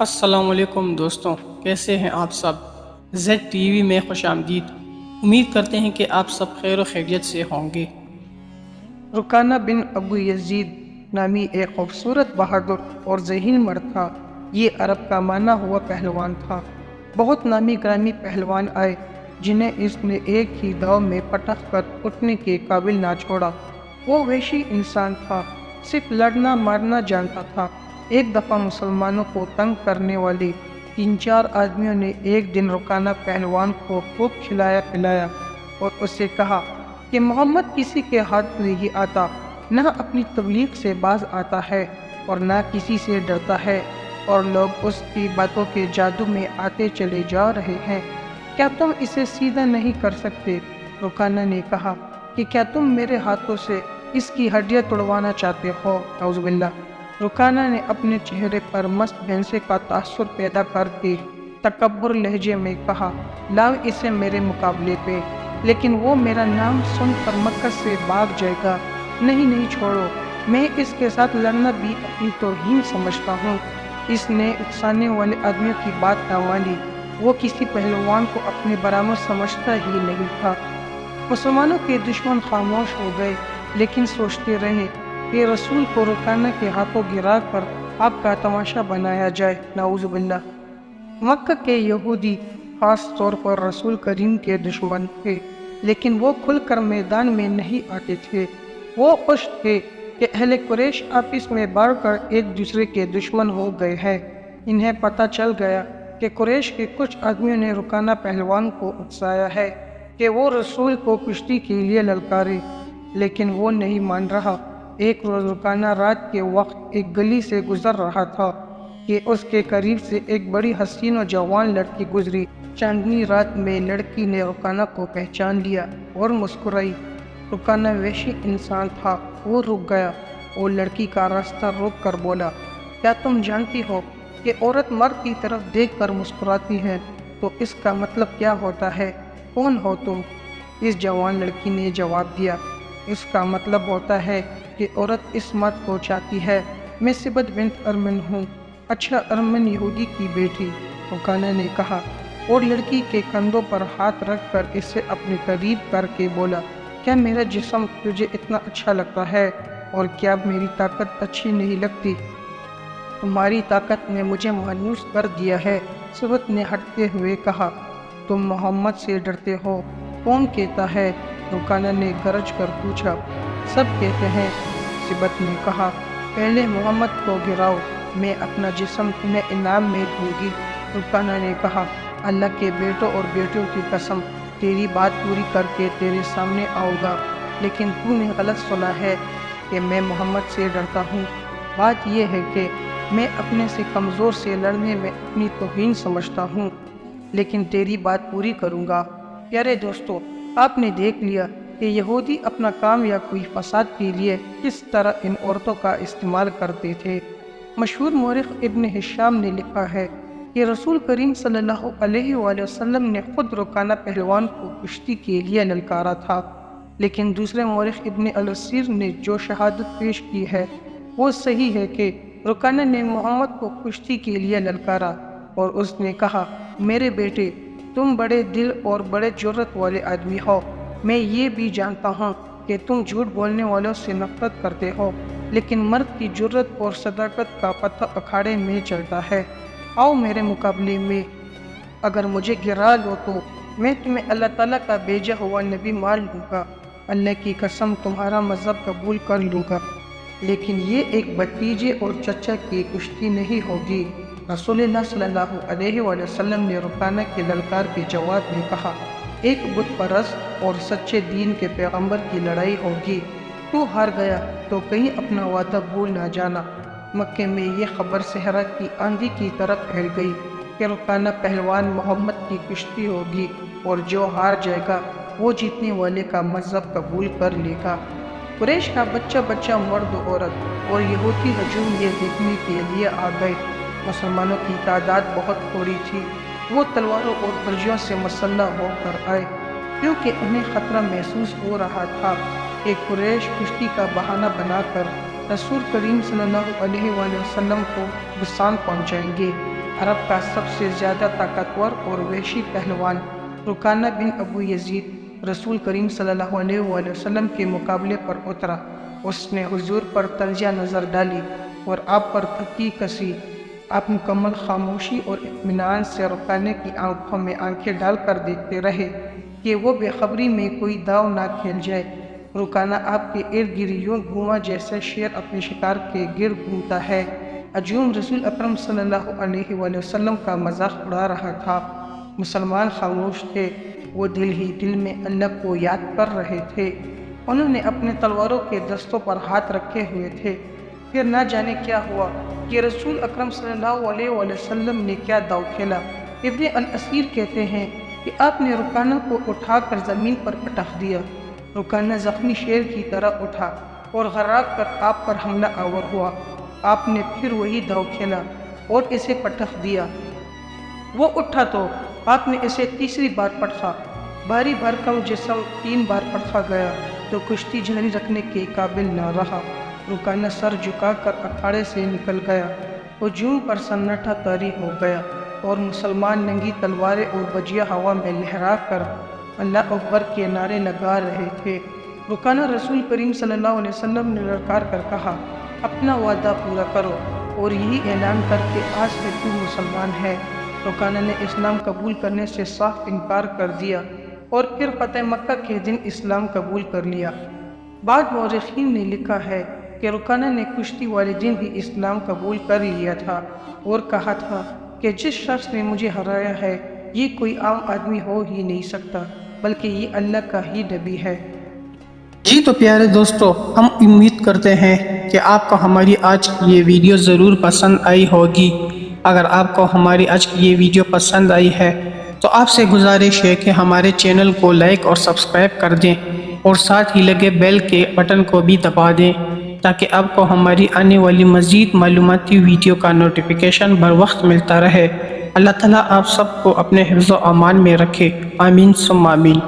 السلام علیکم دوستوں، کیسے ہیں آپ سب؟ زیڈ ٹی وی میں خوش آمدید۔ امید کرتے ہیں کہ آپ سب خیر و خیریت سے ہوں گے۔ رکانہ بن ابو یزید نامی ایک خوبصورت، بہادر اور ذہین مرد تھا۔ یہ عرب کا مانا ہوا پہلوان تھا۔ بہت نامی گرامی پہلوان آئے جنہیں اس نے ایک ہی داؤ میں پٹخ کر اٹھنے کے قابل نہ چھوڑا۔ وہ وحشی انسان تھا، صرف لڑنا مارنا جانتا تھا۔ ایک دفعہ مسلمانوں کو تنگ کرنے والے 3-4 آدمیوں نے ایک دن رکانہ پہلوان کو خوب کھلایا پلایا اور اسے کہا کہ محمد کسی کے ہاتھ نہیں آتا، نہ اپنی تبلیغ سے باز آتا ہے اور نہ کسی سے ڈرتا ہے، اور لوگ اس کی باتوں کے جادو میں آتے چلے جا رہے ہیں۔ کیا تم اسے سیدھا نہیں کر سکتے؟ رکانہ نے کہا کہ کیا تم میرے ہاتھوں سے اس کی ہڈیاں توڑوانا چاہتے ہو؟ نعوذ باللہ۔ رکانہ نے اپنے چہرے پر مست بھینسے کا تاثر پیدا کر کے تکبر لہجے میں کہا، لاؤ اسے میرے مقابلے پہ، لیکن وہ میرا نام سن کر مکہ سے بھاگ جائے گا۔ نہیں چھوڑو، میں اس کے ساتھ لڑنا بھی اپنی توہین سمجھتا ہوں۔ اس نے اکسانے والے آدمیوں کی بات نہ مانی۔ وہ کسی پہلوان کو اپنے برابر سمجھتا ہی نہیں تھا۔ مسلمانوں کے دشمن خاموش ہو گئے، لیکن سوچتے رہے کہ رسول کو رکانہ کے ہاتھوں گرا کر آگ کا تماشا بنایا جائے۔ نعوذ باللہ۔ مکہ کے یہودی خاص طور پر رسول کریم کے دشمن تھے، لیکن وہ کھل کر میدان میں نہیں آتے تھے۔ وہ خوش تھے کہ اہل قریش آپس میں بڑھ کر ایک دوسرے کے دشمن ہو گئے ہیں۔ انہیں پتہ چل گیا کہ قریش کے کچھ آدمیوں نے رکانہ پہلوان کو اکسایا ہے کہ وہ رسول کو کشتی کے لیے للکارے، لیکن وہ نہیں مان رہا۔ ایک روز رکانہ رات کے وقت ایک گلی سے گزر رہا تھا کہ اس کے قریب سے ایک بڑی حسین و جوان لڑکی گزری۔ چاندنی رات میں لڑکی نے رکانہ کو پہچان لیا اور مسکرائی۔ رکانہ وحشی انسان تھا، وہ رک گیا اور لڑکی کا راستہ روک کر بولا، کیا تم جانتی ہو کہ عورت مرد کی طرف دیکھ کر مسکراتی ہے تو اس کا مطلب کیا ہوتا ہے؟ کون ہو تم؟ اس جوان لڑکی نے جواب دیا، اس کا مطلب ہوتا ہے کہ عورت اس مرد کو چاہتی ہے۔ میں سبت بنت ارمن ہوں، اچھا ارمن یہودی کی بیٹی، رکانہ نے کہا، اور لڑکی کے کندھوں پر ہاتھ رکھ کر اسے اپنے قریب کر کے بولا، کیا میرا جسم تجھے اتنا اچھا لگتا ہے اور کیا میری طاقت اچھی نہیں لگتی؟ تمہاری طاقت نے مجھے مانوس کر دیا ہے۔ سبت نے ہٹتے ہوئے کہا، تم محمد سے ڈرتے ہو؟ کون کہتا ہے؟ رکانہ نے گرج کر پوچھا۔ سب کہتے ہیں، سبت نے کہا، پہلے محمد کو گراؤ، میں اپنا جسم تمہیں انعام میں دوں گی۔ رکانہ نے کہا، اللہ کے بیٹوں اور بیٹیوں کی قسم، تیری بات پوری کر کے تیرے سامنے آؤں گا، لیکن تو نے غلط سنا ہے کہ میں محمد سے ڈرتا ہوں۔ بات یہ ہے کہ میں اپنے سے کمزور سے لڑنے میں اپنی توہین سمجھتا ہوں، لیکن تیری بات پوری کروں گا۔ پیارے دوستو، آپ نے دیکھ لیا کہ یہودی اپنا کام یا کوئی فساد کے لیے کس طرح ان عورتوں کا استعمال کرتے تھے۔ مشہور مورخ ابن ہشام نے لکھا ہے کہ رسول کریم صلی اللہ علیہ وآلہ وسلم نے خود رکانہ پہلوان کو کشتی کے لیے للکارا تھا، لیکن دوسرے مورخ ابن الاسیر نے جو شہادت پیش کی ہے وہ صحیح ہے کہ رکانہ نے محمد کو کشتی کے لیے للکارا اور اس نے کہا، میرے بیٹے، تم بڑے دل اور بڑے جرأت والے آدمی ہو۔ میں یہ بھی جانتا ہوں کہ تم جھوٹ بولنے والوں سے نفرت کرتے ہو، لیکن مرد کی جرأت اور صداقت کا پتہ اکھاڑے میں چلتا ہے۔ آؤ میرے مقابلے میں، اگر مجھے گرا لو تو میں تمہیں اللہ تعالیٰ کا بھیجا ہوا نبی مان لوں گا، اللہ کی قسم تمہارا مذہب قبول کر لوں گا، لیکن یہ ایک بھتیجے اور چچا کی کشتی نہیں ہوگی۔ رسول اللہ صلی اللہ علیہ وآلہ وسلم نے رکانہ کے للکار کے جواب میں کہا، ایک بت پرست اور سچے دین کے پیغمبر کی لڑائی ہوگی، تو ہار گیا تو کہیں اپنا وعدہ بھول نہ جانا۔ مکے میں یہ خبر صحرا کی آندھی کی طرح پھیل گئی کہ رکانہ پہلوان محمد کی کشتی ہوگی اور جو ہار جائے گا وہ جیتنے والے کا مذہب قبول کر لے گا۔ قریش کا بچہ بچہ، مرد و عورت اور یہودی ہجوم یہ دیکھنے کے لیے آ گئے۔ مسلمانوں کی تعداد بہت تھوڑی تھی، وہ تلواروں اور برجیوں سے مسلح ہو کر آئے، کیونکہ انہیں خطرہ محسوس ہو رہا تھا کہ قریش کشتی کا بہانہ بنا کر رسول کریم صلی اللہ علیہ وآلہ وسلم کو نقصان پہنچائیں گے۔ عرب کا سب سے زیادہ طاقتور اور وحشی پہلوان رکانہ بن ابو یزید رسول کریم صلی اللہ علیہ وآلہ وسلم کے مقابلے پر اترا۔ اس نے حضور پر تلجہ نظر ڈالی اور آپ پر تھکی کسی۔ آپ مکمل خاموشی اور اطمینان سے رکانہ کی آنکھوں میں آنکھیں ڈال کر دیکھتے رہے کہ وہ بے خبری میں کوئی داؤ نہ کھیل جائے۔ رکانہ آپ کے ارد گرد یوں گھوما جیسے شیر اپنے شکار کے گرد گھومتا ہے۔ ہجوم رسول اکرم صلی اللہ علیہ وآلہ وسلم کا مذاق اڑا رہا تھا۔ مسلمان خاموش تھے، وہ دل ہی دل میں اللہ کو یاد کر رہے تھے۔ انہوں نے اپنے تلواروں کے دستوں پر ہاتھ رکھے ہوئے تھے۔ پھر نہ جانے کیا ہوا کہ رسول اکرم صلی اللہ علیہ وآلہ وسلم نے کیا داؤ کھیلا۔ ابن الاسیر کہتے ہیں کہ آپ نے رکانہ کو اٹھا کر زمین پر پٹخ دیا۔ رکانہ زخمی شیر کی طرح اٹھا اور غرق کر آپ پر حملہ آور ہوا۔ آپ نے پھر وہی داؤ کھیلا اور اسے پٹخ دیا۔ وہ اٹھا تو آپ نے اسے تیسری بار پٹخا۔ بھاری بھرکم جسم 3 بار پٹخا گیا تو کشتی جاری رکھنے کے قابل نہ رہا۔ رکانہ سر جھکا کر اکھاڑے سے نکل گیا۔ ہجوم پر سناٹا طاری ہو گیا اور مسلمان ننگی تلواریں اور بجیا ہوا میں لہرا کر اللہ اکبر کے نعرے لگا رہے تھے۔ رکانہ رسول کریم صلی اللہ علیہ وسلم نے للکار کر کہا، اپنا وعدہ پورا کرو اور یہی اعلان کر کے آج سے تو مسلمان ہے۔ رکانہ نے اسلام قبول کرنے سے صاف انکار کر دیا اور پھر فتح مکہ کے دن اسلام قبول کر لیا۔ بعض مورخین نے لکھا ہے کہ رکانہ نے کشتی والے دن ہی اسلام قبول کر لیا تھا اور کہا تھا کہ جس شخص نے مجھے ہرایا ہے یہ کوئی عام آدمی ہو ہی نہیں سکتا بلکہ یہ اللہ کا ہی نبی ہے۔ جی تو پیارے دوستو، ہم امید کرتے ہیں کہ آپ کو ہماری آج کی یہ ویڈیو ضرور پسند آئی ہوگی۔ اگر آپ کو ہماری آج کی یہ ویڈیو پسند آئی ہے تو آپ سے گزارش ہے کہ ہمارے چینل کو لائک اور سبسکرائب کر دیں اور ساتھ ہی لگے بیل کے بٹن کو بھی دبا دیں تاکہ آپ کو ہماری آنے والی مزید معلوماتی ویڈیو کا نوٹیفیکیشن بر وقت ملتا رہے۔ اللہ تعالیٰ آپ سب کو اپنے حفظ و امان میں رکھے، آمین ثم آمین۔